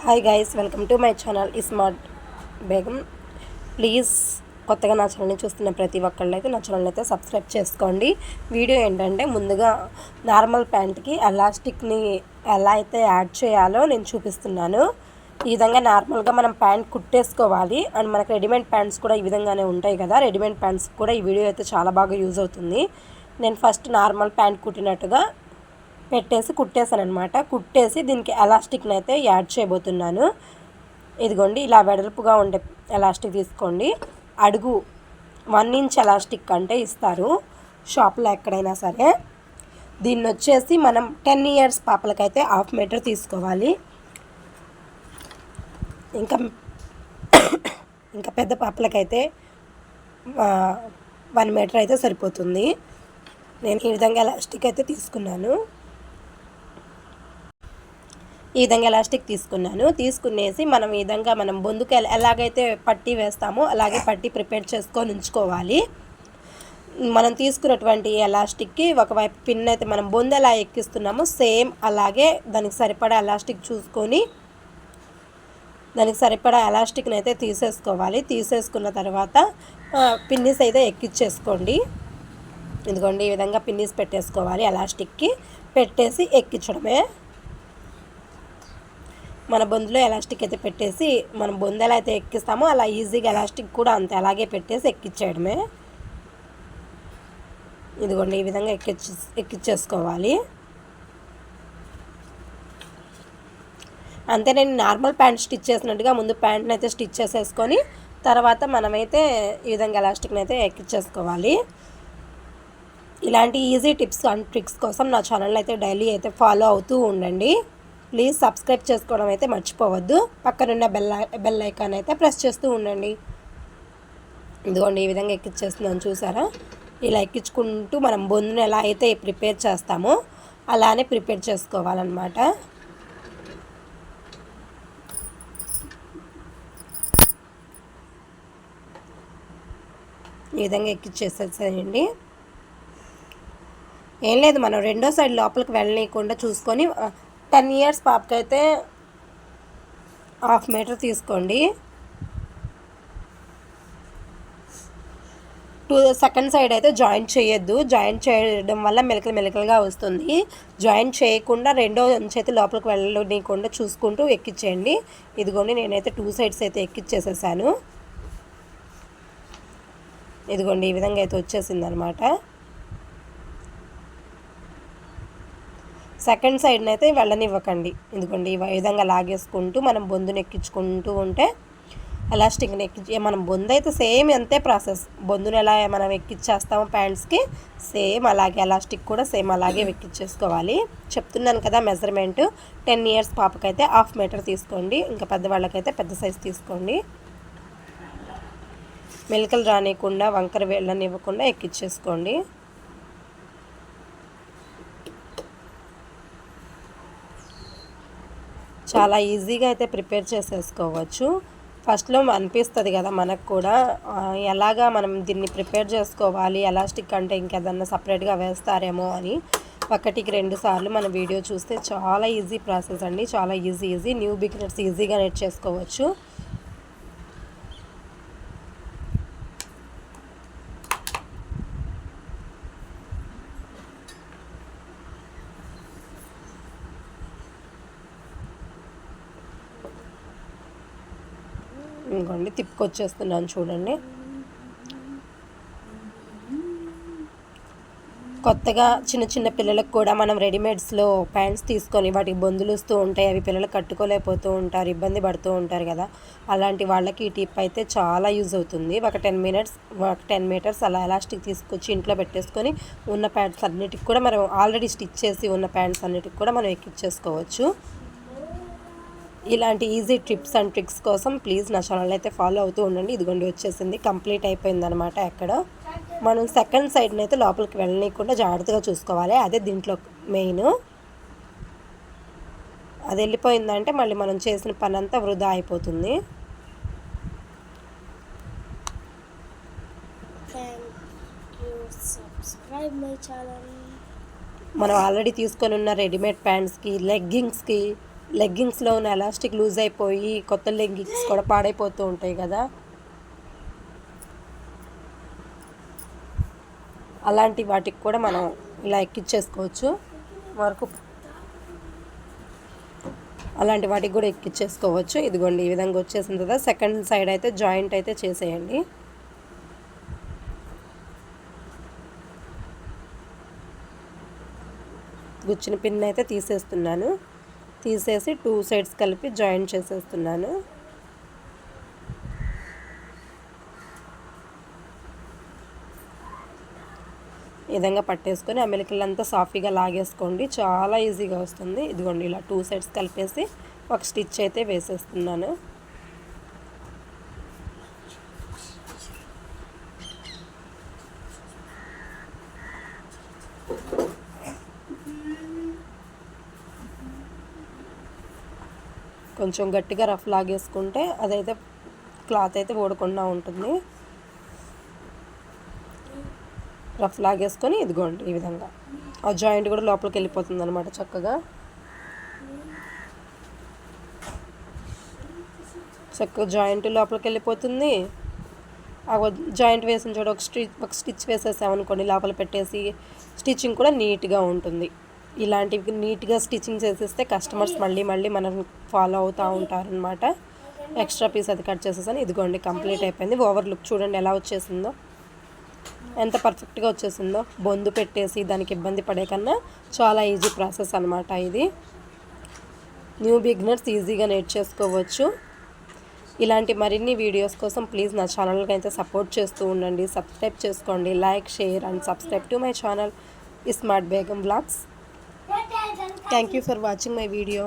Hi guys, welcome to my channel smart Begum. Please కొత్తగా నా ఛానల్ని చూస్తున్న ప్రతి ఒక్కళ్ళు అయితే నా ఛానల్ అయితే సబ్స్క్రైబ్ చేసుకోండి. వీడియో ఏంటంటే ముందుగా నార్మల్ ప్యాంట్కి ఎలాస్టిక్ని ఎలా అయితే యాడ్ చేయాలో నేను చూపిస్తున్నాను. ఈ విధంగా నార్మల్గా మనం ప్యాంట్ కుట్టేసుకోవాలి. అండ్ మనకు రెడీమేడ్ ప్యాంట్స్ కూడా ఈ విధంగానే ఉంటాయి కదా. రెడీమేడ్ ప్యాంట్స్ కూడా ఈ వీడియో అయితే చాలా బాగా యూజ్ అవుతుంది. నేను ఫస్ట్ నార్మల్ ప్యాంట్ కుట్టినట్టుగా పెట్టేసి కుట్టేసాను అనమాట. కుట్టేసి దీనికి ఎలాస్టిక్ని అయితే యాడ్ చేయబోతున్నాను. ఇదిగోండి, ఇలా వెడల్పుగా ఉండే ఎలాస్టిక్ తీసుకోండి. అడుగు 1 ఇంచ్ ఎలాస్టిక్ అంటే ఇస్తారు షాప్లో ఎక్కడైనా సరే. దీన్ని వచ్చేసి మనం 10 ఇయర్స్ పాపలకైతే 1/2 మీటర్ తీసుకోవాలి. ఇంకా పెద్ద పాపలకైతే 1 మీటర్ అయితే సరిపోతుంది. నేను ఈ విధంగా ఎలాస్టిక్ అయితే తీసుకున్నాను. ఈ విధంగా ఎలాస్టిక్ తీసుకునేసి మనం ఈ విధంగా మనం బొందుకు ఎలాగైతే పట్టీ వేస్తామో అలాగే పట్టీ ప్రిపేర్ చేసుకొని ఉంచుకోవాలి. మనం తీసుకున్నటువంటి ఎలాస్టిక్కి ఒకవైపు పిన్ అయితే మనం బొందు ఎలా ఎక్కిస్తున్నామో సేమ్ అలాగే దానికి సరిపడా ఎలాస్టిక్ చూసుకొని దానికి సరిపడా ఎలాస్టిక్ని అయితే తీసేసుకోవాలి. తీసేసుకున్న తర్వాత పిన్నిస్ అయితే ఎక్కించేసుకోండి. ఇదిగోండి, ఈ విధంగా పిన్నిస్ పెట్టేసుకోవాలి. ఎలాస్టిక్కి పెట్టేసి ఎక్కించడమే. మన బొందులో ఎలాస్టిక్ అయితే పెట్టేసి మనం బొందు ఎలా అయితే ఎక్కిస్తామో అలా ఈజీగా ఎలాస్టిక్ కూడా అంతే అలాగే పెట్టేసి ఎక్కించేయడమే. ఇదిగోండి, ఈ విధంగా ఎక్కించేసుకోవాలి. అంతే, నేను నార్మల్ ప్యాంట్ స్టిచ్ చేసినట్టుగా ముందు ప్యాంట్ని అయితే స్టిచ్ చేసేసుకొని తర్వాత మనమైతే ఈ విధంగా ఎలాస్టిక్ని అయితే ఎక్కించేసుకోవాలి. ఇలాంటి ఈజీ టిప్స్ అండ్ ట్రిక్స్ కోసం నా ఛానల్ అయితే డైలీ అయితే ఫాలో అవుతూ ఉండండి. ప్లీజ్ సబ్స్క్రైబ్ చేసుకోవడం అయితే మర్చిపోవద్దు. పక్కనున్న బెల్ ఐకాన్ అయితే ప్రెస్ చేస్తూ ఉండండి. ఇదిగోండి, ఈ విధంగా ఎక్కించేస్తున్నాను చూసారా. ఇలా ఎక్కించుకుంటూ మనం బొందును ఎలా అయితే ప్రిపేర్ చేస్తామో అలానే ప్రిపేర్ చేసుకోవాలన్నమాట. ఈ విధంగా ఎక్కించేసేసేయండి. ఏం లేదు, మనం రెండో సైడ్ లోపలికి వెళ్ళనీయకుండా చూసుకొని 10 ఇయర్స్ పాపకైతే 1/2 మీటర్ తీసుకోండి. సెకండ్ సైడ్ అయితే జాయింట్ చేయొద్దు. జాయింట్ చేయడం వల్ల మెలకలుగా వస్తుంది. జాయింట్ చేయకుండా రెండో చేతి లోపలికి వెళ్ళనీయకుండా చూసుకుంటూ ఎక్కించేయండి. ఇదిగోండి, నేనైతే 2 సైడ్స్ అయితే ఎక్కించేసేసాను. ఇదిగోండి, ఈ విధంగా అయితే వచ్చేసింది అనమాట. సెకండ్ సైడ్ని అయితే వెళ్ళనివ్వకండి. ఇదిగోండి, ఈ విధంగా లాగేసుకుంటూ మనం బొందుని ఎక్కించుకుంటూ ఉంటే ఎలాస్టిక్ని మనం బొందు అయితే సేమ్ అంతే ప్రాసెస్. బొందుని ఎలా మనం ఎక్కించేస్తామో ప్యాంట్స్కి సేమ్ అలాగే ఎలాస్టిక్ కూడా సేమ్ అలాగే ఎక్కించేసుకోవాలి. చెప్తున్నాను కదా మెజర్మెంట్. 10 ఇయర్స్ పాపకైతే 1/2 మీటర్ తీసుకోండి. ఇంకా పెద్దవాళ్ళకైతే పెద్ద సైజు తీసుకోండి. మెలికలు రానివ్వకుండా వంకర వెళ్ళనివ్వకుండా ఎక్కించేసుకోండి. చాలా ఈజీగా అయితే ప్రిపేర్ చేసేసుకోవచ్చు. ఫస్ట్లో అనిపిస్తుంది కదా మనకు కూడా ఎలాగా మనం దీన్ని ప్రిపేర్ చేసుకోవాలి, ఎలాస్టిక్ అంటే ఇంకేదన్నా సపరేట్గా వేస్తారేమో అని. 1కి 2 సార్లు మన వీడియో చూస్తే చాలా ఈజీ ప్రాసెస్ అండి. చాలా ఈజీ న్యూ బిగినర్స్ ఈజీగా నేర్చేసుకోవచ్చు. ఇంకోండి, తిప్పుకొచ్చేస్తున్నాను చూడండి. కొత్తగా చిన్న పిల్లలకు కూడా మనం రెడీమేడ్స్లో ప్యాంట్స్ తీసుకొని వాటికి బొందులు వస్తూ ఉంటాయి. అవి పిల్లలు కట్టుకోలేకపోతూ ఉంటారు, ఇబ్బంది పడుతూ ఉంటారు కదా. అలాంటి వాళ్ళకి ఈ టిప్ అయితే చాలా యూజ్ అవుతుంది. ఒక 10 మీటర్స్ అలా ఎలాస్టిక్ తీసుకొచ్చి ఇంట్లో పెట్టేసుకొని ఉన్న ప్యాంట్స్ అన్నిటికి కూడా మనం ఆల్రెడీ స్టిచ్ చేసి ఉన్న ప్యాంట్స్ అన్నిటికి కూడా మనం ఎక్కించేసుకోవచ్చు. ఇలాంటి ఈజీ టిప్స్ అండ్ ట్రిక్స్ కోసం ప్లీజ్ నా ఛానల్ అయితే ఫాలో అవుతూ ఉండండి. ఇదిగోండి, వచ్చేసింది, కంప్లీట్ అయిపోయింది అనమాట. ఎక్కడ మనం సెకండ్ సైడ్ని అయితే లోపలికి వెళ్ళనీయకుండా జాగ్రత్తగా చూసుకోవాలి. అదే దీంట్లో మెయిన్. అది వెళ్ళిపోయిందంటే మళ్ళీ మనం చేసిన పని అంతా వృధా అయిపోతుంది. మనం ఆల్రెడీ తీసుకొని ఉన్న రెడీమేడ్ ప్యాంట్స్కి, లెగ్గింగ్స్కి లెగ్గింగ్స్లో ఉన్న ఎలాస్టిక్ లూజ్ అయిపోయి కొత్త లెగ్గింగ్స్ కూడా పాడైపోతూ ఉంటాయి కదా, అలాంటి వాటికి కూడా మనం ఇలా ఎక్కించేసుకోవచ్చు. వరకు అలాంటి వాటికి కూడా ఎక్కించేసుకోవచ్చు. ఇదిగోండి ఈ విధంగా వచ్చేసిన తర్వాత సెకండ్ సైడ్ అయితే జాయింట్ అయితే చేసేయండి. గుచ్చిన పిన్ అయితే తీసేస్తున్నాను. తీసేసి 2 సైడ్స్ కలిపి జాయింట్ చేసేస్తున్నాను. ఈ విధంగా పట్టేసుకొని ఆ మెలికలంతా సాఫీగా లాగేసుకోండి. చాలా ఈజీగా వస్తుంది. ఇదిగోండి ఇలా 2 సైడ్స్ కలిపేసి ఒక స్టిచ్ అయితే వేసేస్తున్నాను. కొంచెం గట్టిగా రఫ్ లాగేసుకుంటే అదైతే క్లాత్ అయితే ఊడకుండా ఉంటుంది. రఫ్ లాగేసుకొని ఇదిగోండి ఈ విధంగా ఆ జాయింట్ కూడా లోపలికి వెళ్ళిపోతుంది అనమాట. చక్కగా జాయింట్ లోపలికి వెళ్ళిపోతుంది. ఆ జాయింట్ వేసిన చోట ఒక స్టిచ్ వేసేసామనుకోండి, లోపల పెట్టేసి స్టిచ్చింగ్ కూడా నీట్గా ఉంటుంది. ఇలాంటివి నీట్గా స్టిచ్చింగ్ చేసేస్తే కస్టమర్స్ మళ్ళీ మనం ఫాలో అవుతూ ఉంటారనమాట. ఎక్స్ట్రా పీస్ అది కట్ చేసేసాను. ఇదిగోండి కంప్లీట్ అయిపోయింది. ఓవర్ లుక్ చూడండి ఎలా వచ్చేసిందో, ఎంత పర్ఫెక్ట్గా వచ్చేసిందో. బొందు పెట్టేసి దానికి ఇబ్బంది పడే కన్నా చాలా ఈజీ ప్రాసెస్ అనమాట ఇది. న్యూ బిగినర్స్ ఈజీగా నేర్చేసుకోవచ్చు. ఇలాంటి మరిన్ని వీడియోస్ కోసం ప్లీజ్ నా ఛానల్కి అయితే సపోర్ట్ చేస్తూ ఉండండి. సబ్స్క్రైబ్ చేసుకోండి. Like, share and subscribe to my channel smart Begum vlogs. Thank you for watching my video.